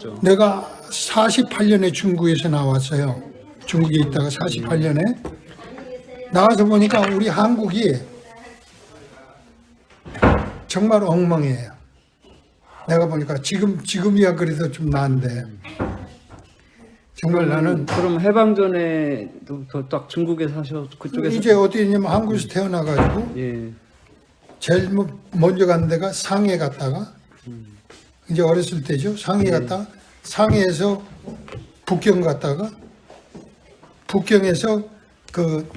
있었죠. 내가 48년에 중국에서 나왔어요. 중국에 있다가 48년에 나와서 보니까 우리 한국이 정말 엉망이에요. 내가 보니까 지금이야 그래도 좀 나은데 정말 나는 그럼 해방 전에도 딱 중국에 사셔 그쪽에서 이제 어디 있냐면 한국에서 태어나가지고 예. 제일 먼저 간 데가 상해 갔다가 이제 어렸을 때죠. 상해 갔다가 상해에서 북경 갔다가 북경에서 그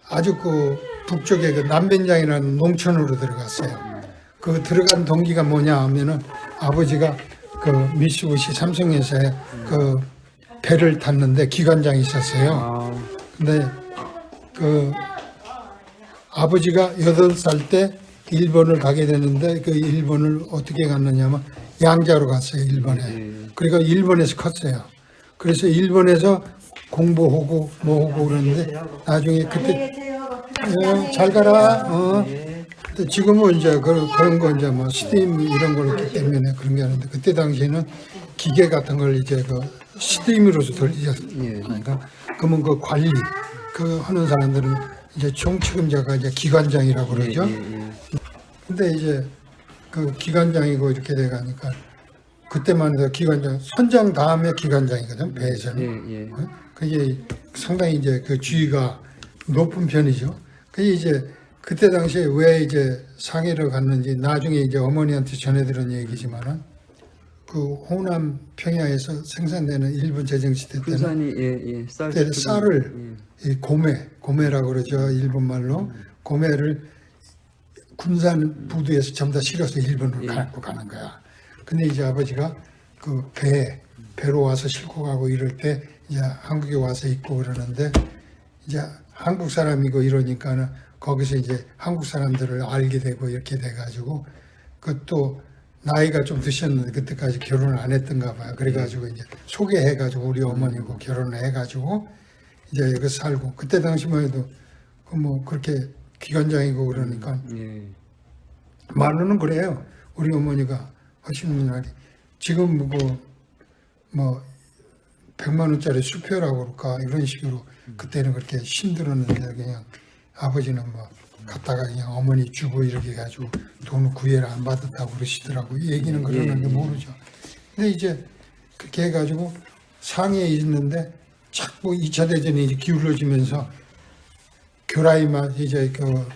아주 그 북쪽에 그 남변장이라는 농촌으로 들어갔어요. 그 들어간 동기가 뭐냐 하면은 아버지가 그 미쓰비시 삼성회사에 그 배를 탔는데 기관장이 있었어요. 아, 근데 그 아버지가 8살 때 일본을 가게 되는데 그 일본을 어떻게 갔느냐면 양자로 갔어요. 일본에. 그러니까 일본에서 컸어요. 그래서 일본에서 공부하고 뭐하고 그러는데 나중에 그때 잘 가라. 근데 지금은 이제 그런 거 이제 뭐 스팀 이런 걸 했기 때문에 그런 게 아닌데 그때 당시에는 기계 같은 걸 이제 그 스팀으로서 돌리니까 그러면 그 관리 그 하는 사람들은 이제 총책임자가 이제 기관장이라고 그러죠. 근데 이제 그 기관장이고 이렇게 돼 가니까 그때만 해도 기관장 선장 다음에 기관장이거든 배에서는. 그게 상당히 이제 그 지위가 높은 편이죠. 그게 이제 그때 당시에 왜 이제 상해를 갔는지 나중에 이제 어머니한테 전해 들은 얘기지만은 그 호남 평야에서 생산되는 일본 제정시대 때는 군산이 그때 쌀을 이 고매라고 그러죠. 일본 말로 고매를 군산 부두에서 전부 다 실어서 일본으로 갖고 가는 거야. 근데 이제 아버지가 그 배로 와서 싣고 가고 이럴 때 이제 한국에 와서 있고 그러는데 이제 한국 사람이고 이러니까는 거기서 이제 한국 사람들을 알게 되고 이렇게 돼가지고 그것도 나이가 좀 드셨는데 그때까지 결혼을 안 했던가 봐요. 그래가지고 이제 소개해가지고 우리 어머니고 결혼을 해가지고 이제 여기 살고 그때 당시만 해도 그 뭐 그렇게 기관장이고 그러니까 말로는 그래요. 우리 어머니가 하시는 말이 지금 뭐 100만 원짜리 수표라고 그럴까 이런 식으로 그때는 그렇게 힘들었는데 그냥 아버지는 뭐 갔다가 그냥 어머니 주고 이렇게 해가지고 돈을 구애를 안 받았다고 그러시더라고. 이 얘기는 그러는데 모르죠. 근데 이제 그렇게 해가지고 상해에 있는데 자꾸 2차 대전이 이제 기울어지면서 교라이만 이제 그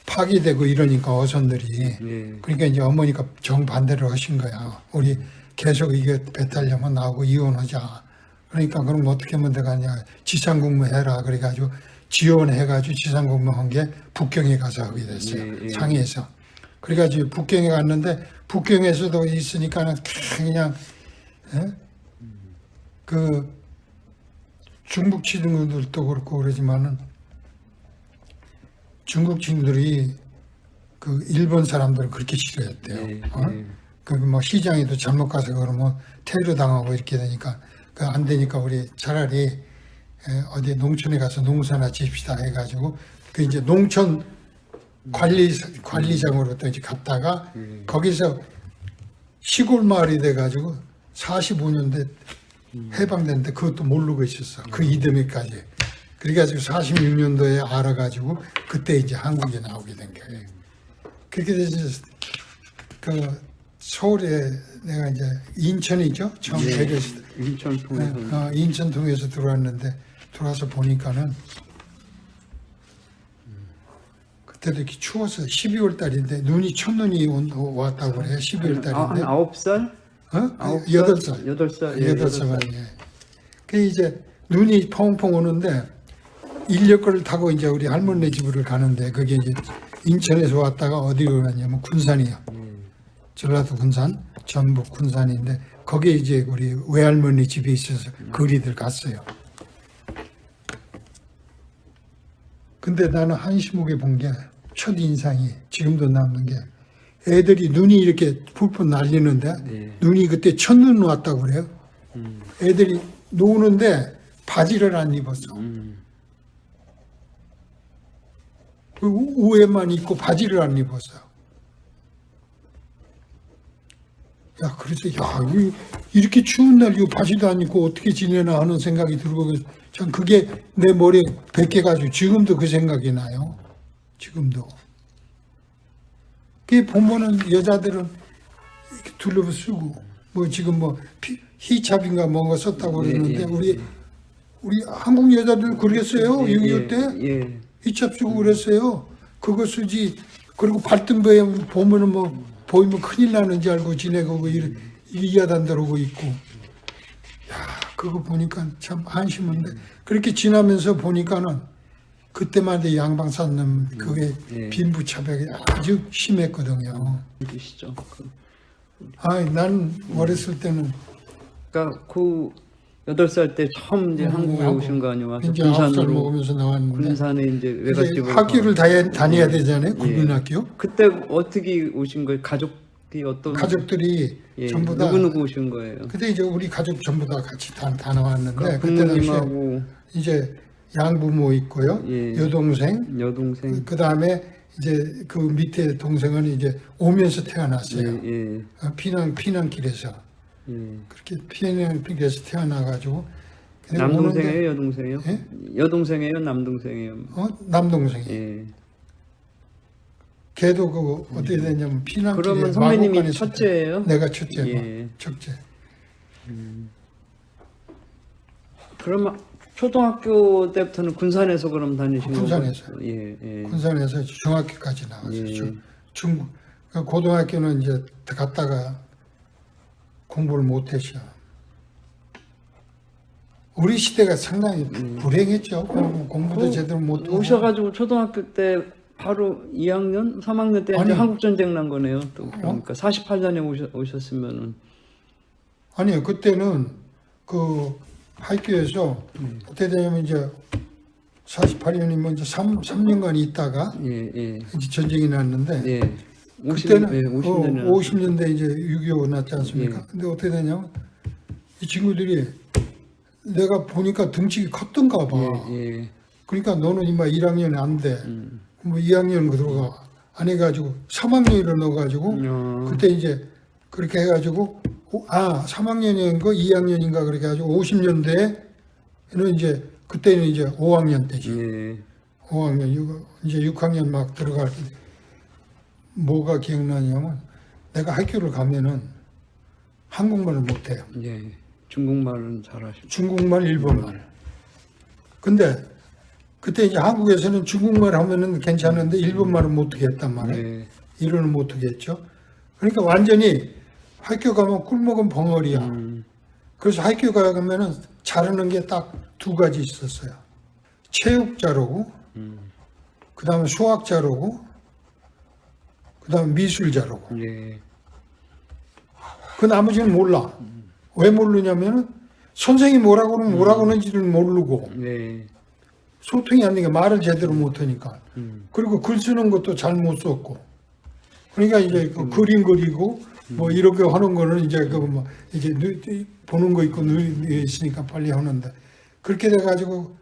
파기되고 이러니까 어선들이 그러니까 이제 어머니가 정반대로 하신 거야. 우리 계속 이게 배탈려면 나오고 이혼하자. 그러니까 그럼 어떻게 하면 되겠냐. 지상근무 해라. 그래가지고 지원해가지고 지상근무한 게 북경에 가서 하게 됐어요. 상해에서. 그래가지고 북경에 갔는데 북경에서도 있으니까는 그냥 그 중국 친구들도 그렇고 그러지만은 중국 친구들이 그 일본 사람들을 그렇게 싫어했대요. 그 뭐 시장에도 잘못 가서 그러면 테러 당하고 이렇게 되니까 그 안 되니까 우리 차라리 어디 농촌에 가서 농사나 짓시다 해가지고 그 이제 농촌 관리장으로 또 이제 갔다가 거기서 시골 마을이 돼가지고 45년대 해방됐는데 그것도 모르고 있었어. 그 이듬해까지. 그래가지고 46년도에 알아가지고 그때 이제 한국에 나오게 된 거예요. 그렇게 돼서 그 서울에 내가 이제 인천이죠. 처음 데려왔을 때. 인천 통해서 인천 통해서 들어왔는데 들어와서 보니까는 그때도 이렇게 추워서 12월 달인데 눈이 첫눈이 왔다고 그래요. 12월 달인데. 한 9살? 8살. 8살. 8살 만이에요. 그 이제 눈이 펑펑 오는데 인력거를 타고 이제 우리 할머니 집으로 가는데 그게 이제 인천에서 왔다가 어디로 가냐면 군산이요. 전라도 군산, 전북 군산인데 거기에 이제 우리 외할머니 집이 있어서 거리들 갔어요. 근데 나는 한시목에 본 게 첫 인상이 지금도 남는 게 애들이 눈이 이렇게 풀풀 날리는데 눈이 그때 첫눈 왔다고 그래요. 애들이 노는데 바지를 안 입었어. 그 우에만 입고 바지를 안 입었어요. 야, 그래서 야, 이렇게 추운 날 이거 바지도 안 입고 어떻게 지내나 하는 생각이 들고 참 그게 내 머리에 베껴가지고 지금도 그 생각이 나요. 지금도. 그게 보면은 여자들은 이렇게 둘러서 쓰고 뭐 지금 뭐 히잡인가 뭔가 썼다고 그러는데 우리 한국 여자들 그랬어요. 6.25 때 히잡 쓰고 그랬어요. 그거 쓰지. 그리고 발등부에 보면은 뭐 보이면 큰일 나는 줄 알고 지내고 이야단들 있고. 야, 그거 보니까 참 한심한데 그렇게 지나면서 보니까는 그때만 해도 양방사님 그게 빈부차별이 아주 심했거든요. 계시죠. 난 어렸을 때는 그러니까 그 8살 때 처음 이제 한국에 오신 거 아니에요? 와서 이제 9살 군산으로 먹으면서 나왔는데 군산에 이제 이제 외갓집을 학교를 다녀야 되잖아요. 국민학교. 그때 어떻게 오신 거예요? 가족이 어떤 가족들이 전부 다 누구 오신 거예요? 그때 이제 우리 가족 전부 다 같이 다 나왔는데 그러니까 그때 당시에 부모님하고 이제 양부모 있고요. 여동생. 그 다음에 이제 그 밑에 동생은 이제 오면서 태어났어요. 피난길에서. 그렇게 피난길에서 태어나가지고. 남동생이에요, 여동생이요? 예? 여동생이에요, 남동생이에요? 남동생이. 걔도 그 어떻게 됐냐면 피난길에 그러면 선배님이 첫째예요? 내가 첫째. 첫째. 그러면 초등학교 때부터는 군산에서 그럼 다니신 거예요? 군산에서. 군산에서 중학교까지 나왔어요. 중국 고등학교는 이제 갔다가 공부를 못했죠. 우리 시대가 상당히 불행했죠. 공부도 제대로 못하고. 오셔가지고 초등학교 때 바로 2학년, 3학년 때 이제 한국 전쟁 난 거네요. 또 그러니까 48년에 오셨으면은. 아니요, 그때는 그 학교에서 그때 되면 이제 48년이면 이제 3년간 있다가 이제 전쟁이 났는데 그때는 50년대 이제 6.25 났지 않습니까? 근데 어떻게 되냐면 이 친구들이 내가 보니까 등치가 컸던가 봐. 그러니까 너는 이마 1학년에 안 돼. 뭐 2학년 들어가. 안 해가지고 3학년으로 넣어가지고 그때 이제 그렇게 해가지고 3학년인가 2학년인가 그렇게 해가지고 50년대에는 이제 그때는 이제 5학년 때지. 5학년 이제 6학년 막 들어갈 때 뭐가 기억나냐면 내가 학교를 가면은 한국말을 못해요. 중국말은 잘하시고. 중국말, 일본말. 근데 그때 이제 한국에서는 중국말 하면은 괜찮은데 일본말은 못하게 했단 말이에요. 일어는 못하게 했죠. 그러니까 완전히 학교 가면 꿀먹은 벙어리야. 그래서 학교 가면은 잘하는 게 딱 2가지 있었어요. 체육자로고, 그 다음에 수학자로고, 그 다음에 미술자로고. 그 나머지는 몰라. 왜 모르냐면은 선생님이 뭐라고 하는지를 모르고 소통이 안 되니까 말을 제대로 못하니까. 그리고 글 쓰는 것도 잘 못 썼고. 그러니까 이제 그 그림 그리고 뭐 이렇게 하는 거는 이제 그 뭐 이제 보는 거 있고 눈이 있으니까 빨리 하는데 그렇게 돼가지고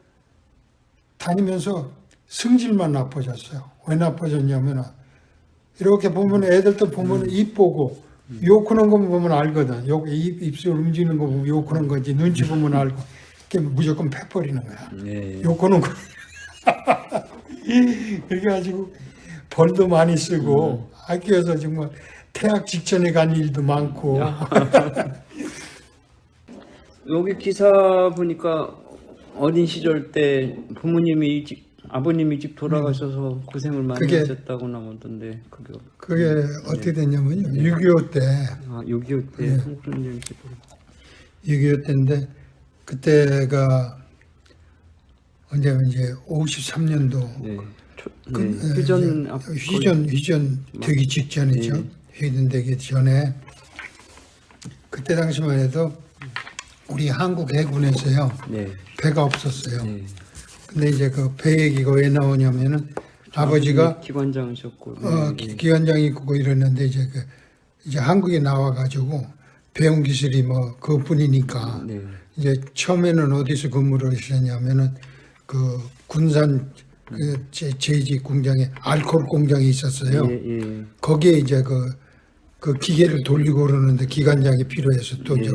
다니면서 성질만 나빠졌어요. 왜 나빠졌냐면은 이렇게 보면 애들도 보면 입 보고 욕하는 거 보면 알거든. 입술 움직이는 거 보면 욕하는 거지. 눈치 보면 알고. 무조건 패버리는 거야. 욕하는 거. 그래가지고 벌도 많이 쓰고 학교에서 정말 퇴학 직전에 간 일도 많고. 여기 기사 보니까 어린 시절 때 부모님이 아버님이 집 돌아가셔서 고생을 많이 하셨다고 나오던데 그게 어떻게 됐냐면요. 6.25 때. 6.25 때 한국전쟁 6.25 때인데 그때가 언제면 이제 53년도 휴전 되기 직전이죠. 휴전 되기 전에 그때 당시만 해도 우리 한국 해군에서요 배가 없었어요. 근데 이제 그 배 얘기가 왜 나오냐면은 아버지가 기관장이셨고 기관장이 있고 이랬는데 이제 한국에 나와가지고 배운 기술이 뭐 그뿐이니까 이제 처음에는 어디서 근무를 하셨냐면은 그 군산 그 제이지 공장에 알코올 공장이 있었어요. 거기에 이제 그 그 기계를 돌리고 그러는데 기관장이 필요해서 또 이제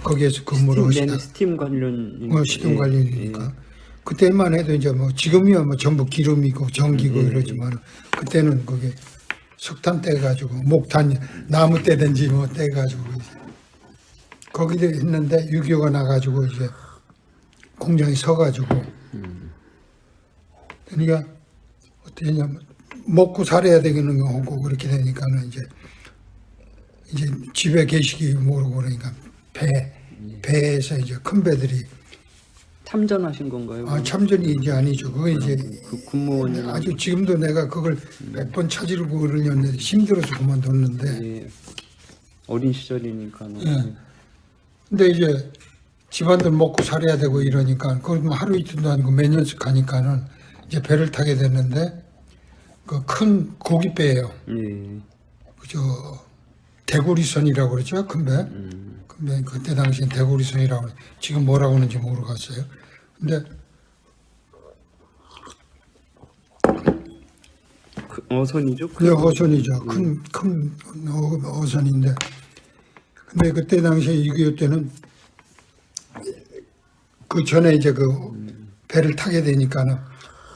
거기에서 근무를 하시다. 스팀 관련. 시동 관련이니까. 그때만 해도 이제 뭐 지금이야 뭐 전부 기름이고 전기고 이러지만 그때는 그게 석탄 떼가지고 목탄 나무 떼든지 뭐 떼가지고 거기도 했는데 6.25가 나가지고 이제 공장이 서가지고 그러니까 어떻게 하냐면 먹고 살아야 되는 거고 그렇게 되니까는 이제 집에 계시기 모르고 그러니까 배에서 이제 큰 배들이 참전하신 건가요? 참전이 이제 아니죠. 그거 이제 그 군무원. 아주 지금도 내가 그걸 몇 번 찾으려고 그러는데 힘들어서 그만뒀는데. 예. 어린 시절이니까. 예. 근데 이제 집안들 먹고 살아야 되고 이러니까 그걸 뭐 하루 이틀도 아니고 몇 년씩 가니까는 이제 배를 타게 됐는데 그 큰 고깃배예요. 예. 그저 대구리선이라고 그러죠. 큰 배. 큰 배. 그때 당시엔 대구리선이라고 지금 뭐라고 하는지 모르겠어요. 근데 그 어선이죠? 네, 어선이죠. 큰 어선인데. 근데 그때 당시에 6.25 때는 그 전에 이제 그 배를 타게 되니까는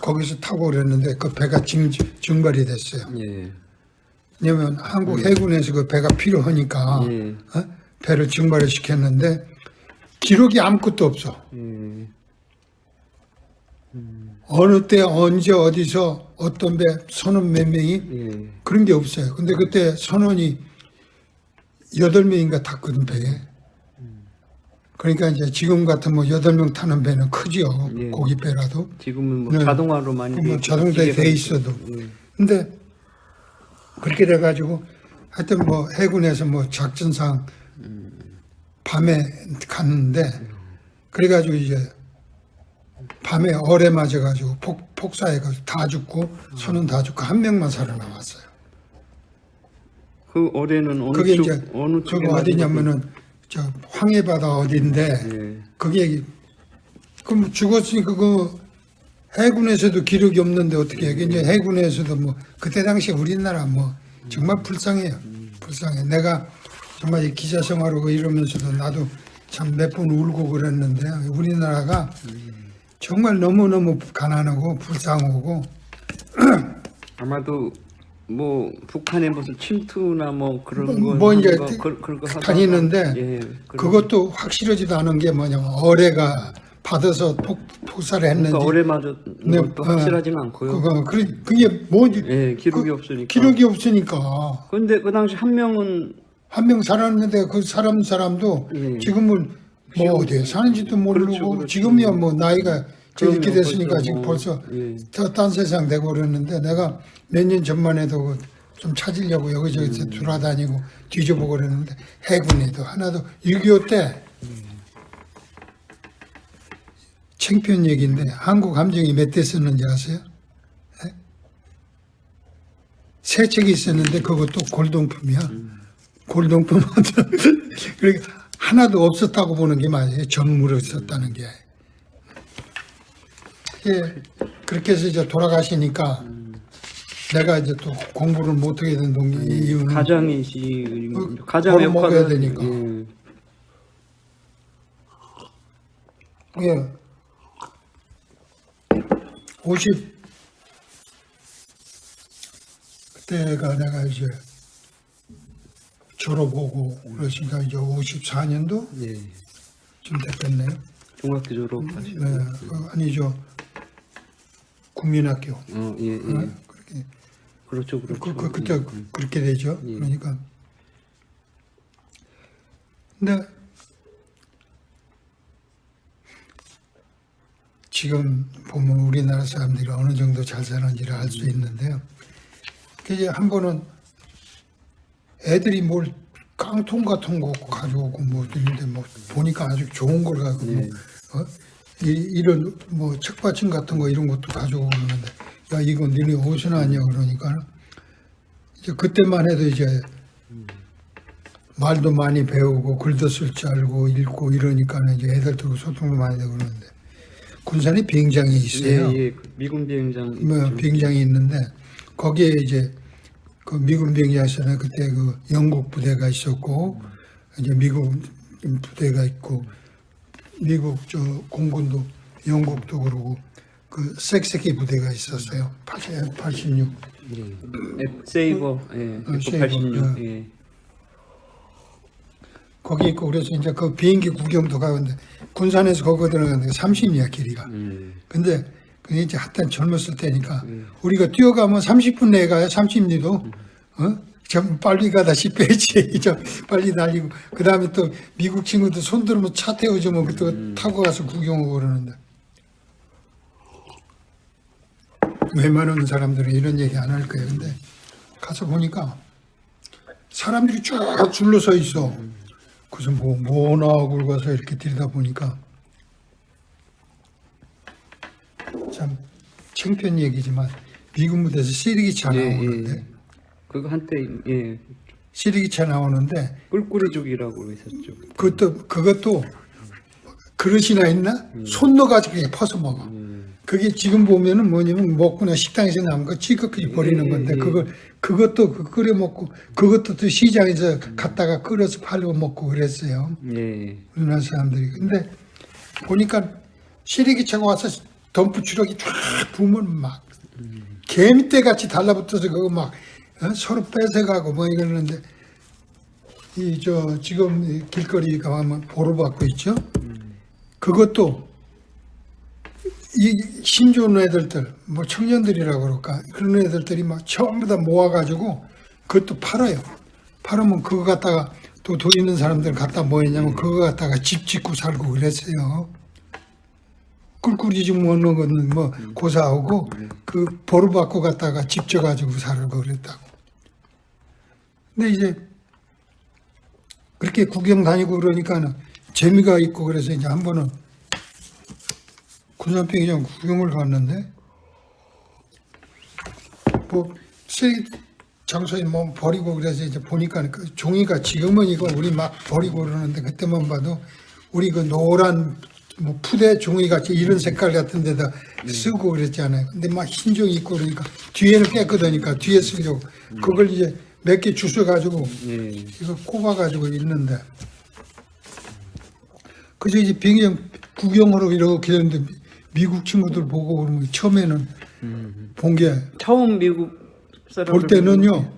거기서 타고 그랬는데 그 배가 증발이 됐어요. 예. 왜냐면 한국 해군에서 그 배가 필요하니까 배를 증발을 시켰는데 기록이 아무것도 없어. 어느 때 언제 어디서 어떤 배 선원 몇 명이 그런 게 없어요. 근데 그때 선원이 8명인가 탔거든 배에. 그러니까 이제 지금 같은 뭐 8명 타는 배는 크지요. 고깃배라도. 지금은 뭐 자동화로 많이 뭐 자동차에 돼 있어도. 근데 그렇게 돼가지고 하여튼 뭐 해군에서 뭐 작전상 밤에 갔는데 그래가지고 이제 밤에 얼에 맞아가지고 폭사해가지고 다 죽고 선은 다 죽고 한 명만 살아남았어요. 그 어뢰는 어느 그게 쪽 이제 어느 쪽에 저거 어디냐면은 저 황해바다 어딘데 그게 그럼 죽었으니까 그 해군에서도 기록이 없는데 어떻게 해? 이제 해군에서도 뭐 그때 당시 우리나라 뭐 정말 불쌍해요. 불쌍해. 내가 정말 이 기자 생활하고 이러면서도 나도 참 몇 번 울고 그랬는데 우리나라가 정말 너무너무 가난하고 불쌍하고 아마도 뭐 북한의 무슨 침투나 뭐 그런 거 뭐 이제 그런 거 다니는데 그것도 확실하지도 않은 게 뭐냐면 어뢰가 받아서 폭사를 했는지 그러니까 어뢰 맞은 것도 확실하지는 않고요. 그게 뭐지? 기록이 없으니까. 기록이 없으니까. 그런데 그 당시 한 명은 한 명 살았는데 그 사람도 지금은 뭐 어디에 사는지도 모르고 그렇죠. 지금이야 뭐 나이가 이렇게 됐으니까 벌써 지금 뭐, 벌써 딴 세상 되고 그러는데 내가 몇 년 전만 해도 좀 찾으려고 여기저기 돌아다니고 뒤져보고 그랬는데 해군에도 하나도 6.25 때 창피한 얘기인데 한국 함정이 몇 대 썼는지 아세요? 네? 세 척이 있었는데 그것도 골동품이야. 골동품 그러니까 하나도 없었다고 보는 게 맞아요. 전무를 썼다는 게. 예, 그렇게 해서 이제 돌아가시니까 내가 이제 또 공부를 못하게 된 이유는 가장이시 가장의 먹어야 역할을 되니까. 예. 그때가 내가 이제 졸업하고 그러니까 이제 54년도 좀 됐겠네요. 중학교 졸업하시고. 네, 아니죠. 국민학교. 그렇게. 그렇죠. 그때 그렇게 되죠. 그러니까. 근데 지금 보면 우리나라 사람들이 어느 정도 잘 사는지를 알 수 있는데요. 이제 한 번은 애들이 뭘 깡통 같은 거 가져오고 뭐 있는데 뭐 보니까 아주 좋은 걸 가지고 이런 뭐 책받침 같은 거 이런 것도 가져오고 그러는데 야 이거 너네 어디서 나왔냐 그러니까 이제 그때만 해도 이제 말도 많이 배우고 글도 쓸 줄 알고 읽고 이러니까 이제 애들도 소통도 많이 되고 그러는데 군산에 비행장이 있어요. 미군 비행장. 뭐 비행장이 있는데 거기에 이제 그 미군 병기하시는 그때 그 영국 부대가 있었고 이제 미국 부대가 있고 미국 저 공군도 영국도 그러고 그 색색이 부대가 있었어요. 86. 세이버, 예, F-86, 예. 거기 있고 그래서 이제 그 비행기 구경도 가는데 군산에서 거기 들어가는데 30리야 길이가. 근데 그게 이제 한때 젊었을 때니까 우리가 뛰어가면 30분 내에 가요. 30리도. 좀 빨리 가다 싶어야지. 좀 빨리 달리고 그 다음에 또 미국 친구들 손 들으면 차 태워주면 또 타고 가서 구경하고 그러는데 웬만한 사람들은 이런 얘기 안 할 거예요. 근데 가서 보니까 사람들이 쭉 줄러서 있어. 그래서 뭐 나하고 가서 이렇게 들여다보니까 참 창피한 얘기지만 미군 무대에서 시리기차 나오는데 그거 한때 예 시리기차 나오는데 꿀꿀이족이라고 있었죠. 그것도 그릇이나 있나 손 넣어가지고 그냥 퍼서 먹어. 그게 지금 보면은 뭐냐면 먹거나 식당에서 남은 거 찌꺼기 버리는 건데 그것도 끓여 먹고 그것도 또 시장에서 갖다가 끓여서 팔고 먹고 그랬어요. 우리나라 사람들이. 근데 보니까 시리기차가 와서 덤프 추럭이 쫙 부으면 막 개미떼 같이 달라붙어서 그거 막 서로 뺏어가고 뭐 이러는데 지금 길거리 가면 보로받고 있죠. 그것도 이 신좋은 애들들, 뭐 청년들이라고 그럴까 그런 애들들이 막 전부 다 모아가지고 그것도 팔아요. 팔으면 그거 갖다가 또 돈 있는 사람들 갖다 뭐 했냐면 그거 갖다가 집 짓고 살고 그랬어요. 꿀꿀이 좀 먹는 거는 뭐 고사하고 그 보루받고 갖다가 집 져가지고 살고 그랬다고. 근데 이제 그렇게 구경 다니고 그러니까는 재미가 있고 그래서 이제 한 번은 군산병장 구경을 갔는데 뭐 장소에 뭐 버리고 그래서 이제 보니까 그 종이가 지금은 이거 우리 막 버리고 그러는데 그때만 봐도 우리 그 노란 뭐 푸대 종이 같이 이런 색깔 같은 데다 쓰고 그랬잖아요. 근데 막 흰 종이 있고 그러니까 뒤에는 깨끗하니까 뒤에 쓰려고 그걸 이제 몇 개 주워 가지고 이거 꼽아 가지고 있는데 그저 이제 병장 구경하러 이렇게 했는데 미국 친구들 보고 그러면 처음에는 본 게 처음 미국 사람 볼 때는요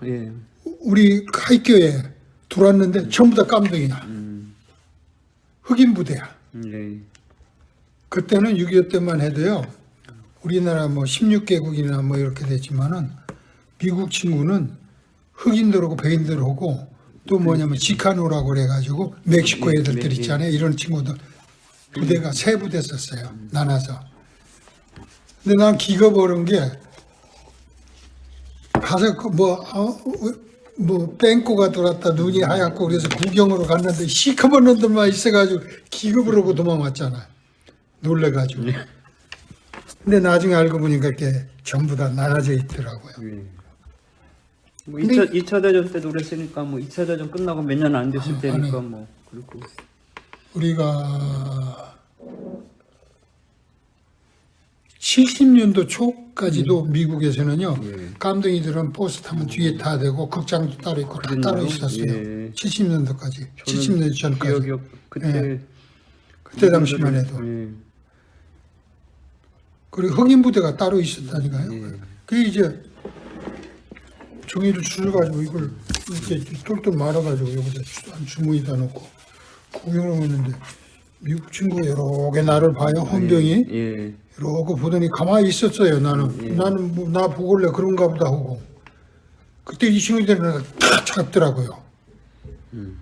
우리 하이교에 들어왔는데 전부 다 깜둥이야. 흑인 부대야. 그때는 6.25 때만 해도요 우리나라 뭐 16개국이나 뭐 이렇게 됐지만은 미국 친구는 흑인들하고 백인들하고 또 뭐냐면 지카노라고 그래가지고 멕시코 애들들 있잖아요. 이런 친구들 부대가 세 부대 썼어요. 나눠서. 근데 난 기가 버는 게 가서 뭐 뺑꼬가 돌았다 눈이 하얗고 그래서 구경으로 갔는데 시커먼 놈들만 있어가지고 기겁을 하고 도망왔잖아. 놀래가지고. 근데 나중에 알고 보니까 이렇게 전부 다 나눠져 있더라고요. 뭐 2차 대전 때도 그랬으니까 뭐 2차 대전 끝나고 몇 년 안 됐을 때니까 뭐 그렇고 우리가 70년도 초까지도 미국에서는요 깜둥이들은 버스 타면 뒤에 타야 되고 극장도 따로 있고 다 따로 있었어요. 70년도까지 70년 전까지 기억이 그때 그때 당시만 해도 그리고 흑인 부대가 따로 있었다니까요. 그게 이제 종이를 줄여가지고 이걸 이렇게 똘똘 말아가지고 여기다 주머니에다 놓고 구경을 하고 있는데 미국 친구 여러 개 나를 봐요. 헌병이 이러고 보더니 가만히 있었어요. 나는 뭐 나 보길래 그런가 보다 하고 그때 이 친구들이 탁 잡더라고요.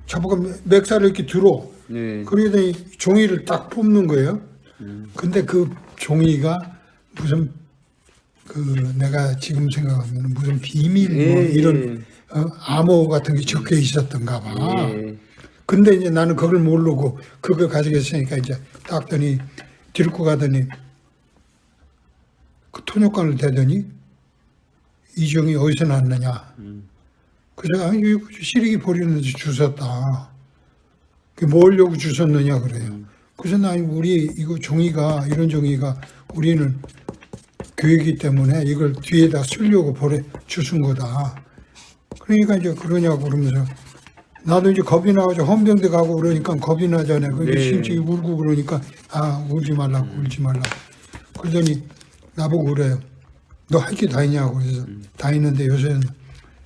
잡아가 맥살을 이렇게 들어. 그러더니 종이를 딱 뽑는 거예요. 근데 그 종이가 무슨 내가 지금 생각하면 무슨 비밀 뭐 이런 암호 같은 게 적혀 있었던가 봐. 근데 이제 나는 그걸 모르고 그걸 가지고 있으니까 이제 땄더니 들고 가더니 그 통역관을 대더니 이 종이 어디서 났느냐. 그래서 이거 시리기 버리는데 주웠다. 뭐 하려고 주웠느냐 그래요. 그래서 나 우리 이거 종이가 이런 종이가 우리는 교육이기 때문에 이걸 뒤에다 쓰려고 주신 거다. 그러니까 이제 그러냐고 그러면서 나도 이제 겁이 나가지고 헌병대 가고 그러니까 겁이 나잖아요. 그러니까 네. 심증이 울고 그러니까 아 울지 말라고 울지 말라고. 그러더니 나보고 그래요. 너 학교 다니냐고 그래서 다니는데 요새는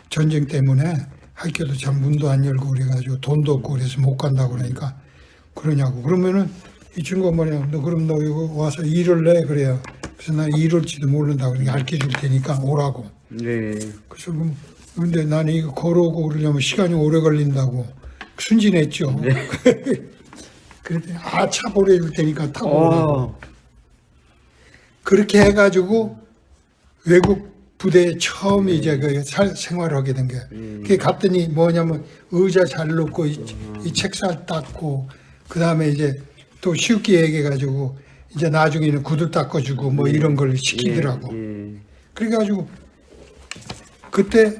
전쟁 때문에 학교도 참 문도 안 열고 그래가지고 돈도 없고 그래서 못 간다고 그러니까 그러냐고. 그러면은 이 친구가 뭐냐, 너 그럼 너 이거 와서 일을 내 그래요. 그래서 나 일할지도 모른다고 그러니까 가르쳐 줄 테니까 오라고. 네. 그래서 근데 나는 이거 걸어오고 그러려면 시간이 오래 걸린다고 순진했죠. 그랬더니 차 보내줄 테니까 타고 오라고. 그렇게 해가지고 외국 부대에 처음 이제 그 생활을 하게 된 거예요. 그게 갔더니 뭐냐면 의자 잘 놓고 이 책상 닦고 그 다음에 이제 또 쉽게 얘기해가지고 이제 나중에는 구두 닦아주고 뭐 이런 걸 시키더라고. 그래가지고 그때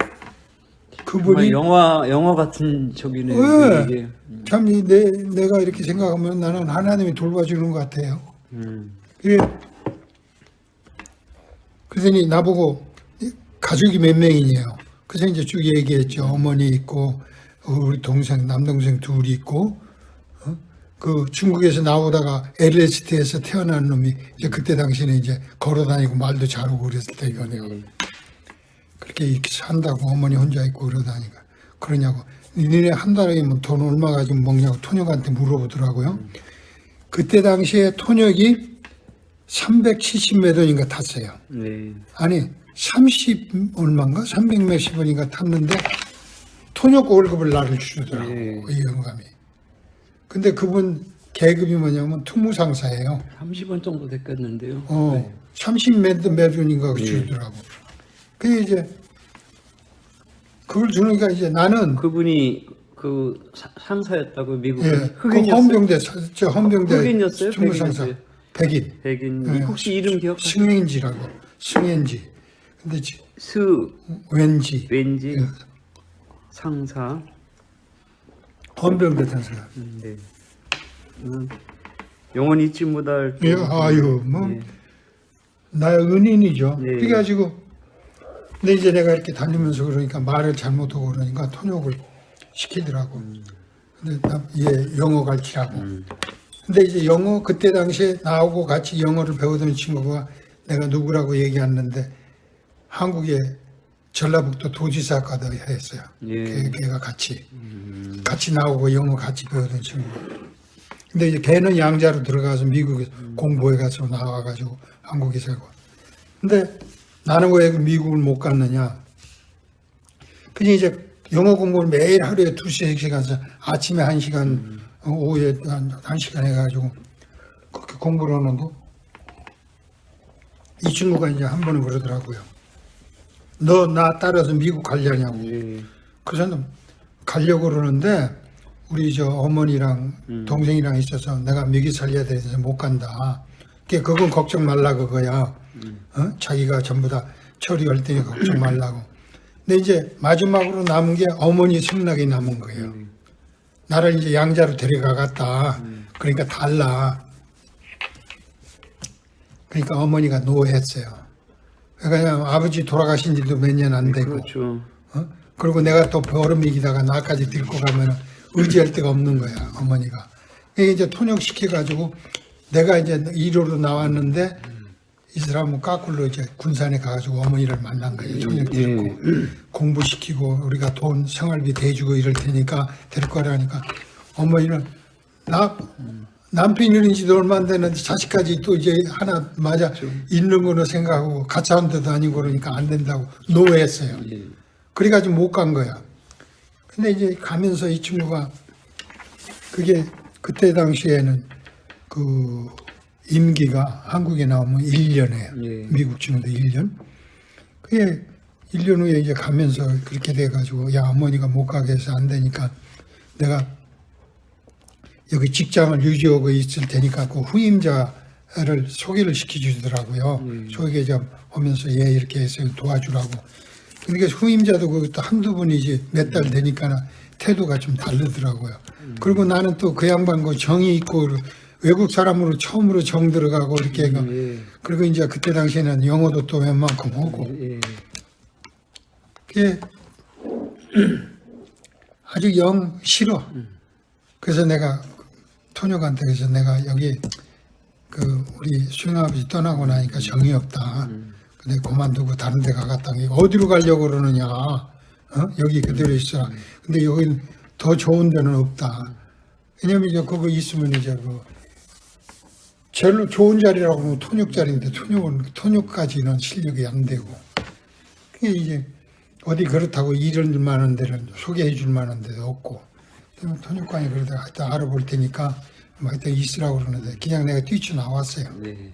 그분이 영화 같은 저기네. 네. 이게. 참 내가 이렇게 생각하면 나는 하나님이 돌봐주는 것 같아요. 그래. 그러더니 나보고 가족이 몇 명이냐요. 그래서 이제 쭉 얘기했죠. 어머니 있고 우리 동생 남동생 둘이 있고 그 중국에서 나오다가 LST에서 태어난 놈이 이제 그때 당시에는 이제 걸어다니고 말도 잘하고 그랬을 때거든요. 그렇게 이렇게 산다고 어머니 혼자 있고 그러다니까 그러냐고. 니네 한 달에 뭐 돈 얼마 가지고 먹냐고 통역한테 물어보더라고요. 그때 당시에 통역이 370몇 원인가 탔어요. 네. 아니 30 얼마인가 300 몇십 원인가 탔는데 통역 월급을 나를 주더라고. 네. 이 영감이. 근데 그분 계급이 뭐냐면 특무상사예요. 30원 정도 됐겠는데요. 30 몇 원인가 주더라고. 그게 이제 그걸 주니까 이제 나는 그분이 그 상사였다고 미국 그 흑인이었어요? 헌병대 흑인이었어요? 특무상사 백인이었어요? 백인. 백인. 혹시 이름 기억하세요? 승현지라고. 승현지. 근데 왠지 왠지 상사. 헌병대 상사. 네. 영원히 잊지 못할. 예, 아유 뭐 네. 나의 은인이죠. 네. 그래가지고 근데 이제 내가 이렇게 다니면서 그러니까 말을 잘못하고 그러니까 통역을 시키더라고. 근데 얘 영어 가르치라고. 근데 이제 영어 그때 당시에 나하고 같이 영어를 배우던 친구가 내가 누구라고 얘기했는데 한국에 전라북도 도지사과도 했어요. 예. 걔가 같이 나오고 영어 같이 배우던 친구. 근데 이제 걔는 양자로 들어가서 미국에 공부해 가서 나와가지고 한국에 살고. 근데 나는 왜 미국을 못 갔느냐? 그냥 이제 영어 공부를 매일 하루에 2시간씩 아침에 1시간, 오후에 1시간 해가지고 그렇게 공부를 하는데 이 친구가 이제 한 번은 그러더라고요. 너 나 따라서 미국 가려냐고. 그래서 가려고 그러는데 우리 저 어머니랑 동생이랑 있어서 내가 미국 살려야 돼서 못 간다. 그건 걱정 말라 그거야. 자기가 전부 다 처리할 테니 걱정 말라고. 근데 이제 마지막으로 남은 게 어머니 생락이 남은 거예요. 나를 이제 양자로 데려가갔다. 그러니까 달라. 그러니까 어머니가 노했어요. 그러니까 아버지 돌아가신 지도 몇 년 안 되고. 그렇죠. 그리고 내가 또 보름 이기다가 나까지 데리고 가면 의지할 데가 없는 거야, 어머니가. 그러니까 이제 통역시켜가지고 내가 이제 1호로 나왔는데 이 사람은 까꿀로 이제 군산에 가가지고 어머니를 만난 거예요. 통역 데리고 공부시키고 우리가 돈 생활비 대주고 이럴 테니까 데리고 가라니까 어머니는 남편이 이런 지도 얼마 안 되는데 자식까지 또 이제 하나 맞아 있는 거로 생각하고 같이 한 데도 아니고 그러니까 안 된다고 노했어요. 그래가지고 못 간 거야. 근데 이제 가면서 이 친구가 그게 그때 당시에는 그 임기가 한국에 나오면 1년이에요. 미국 친구도 1년. 그게 1년 후에 이제 가면서 그렇게 돼가지고 야 어머니가 못 가게 해서 안 되니까 내가 여기 직장을 유지하고 있을 테니까 그 후임자를 소개를 시켜주더라고요. 소개 좀 하면서 얘 이렇게 해서 도와주라고. 그러니까 후임자도 그것도 한두 분이지 몇 달 되니까 태도가 좀 다르더라고요. 그리고 나는 또 그 양반 그 정이 있고 외국 사람으로 처음으로 정 들어가고 이렇게 해가 그리고 이제 그때 당시에는 영어도 또 웬만큼 하고 그게 아주 영 싫어. 그래서 내가 토녀한테 그래서 내가 여기 그 우리 수영아버지 떠나고 나니까 정이 없다. 근데 그만두고 다른 데 가겠다. 어디로 가려고 그러느냐. 여기 그대로 있어. 근데 여긴 더 좋은 데는 없다. 왜냐면 이제 그거 있으면 이제 그 제일 좋은 자리라고 하면 통역 자리인데 통역까지는 실력이 안 되고. 그게 이제 어디 그렇다고 일을 만한 데를 소개해 줄 만한 데도 없고. 통역관이 그러다가 하여튼 알아볼 테니까 하여튼 있으라고 그러는데 그냥 내가 뛰쳐나왔어요. 네.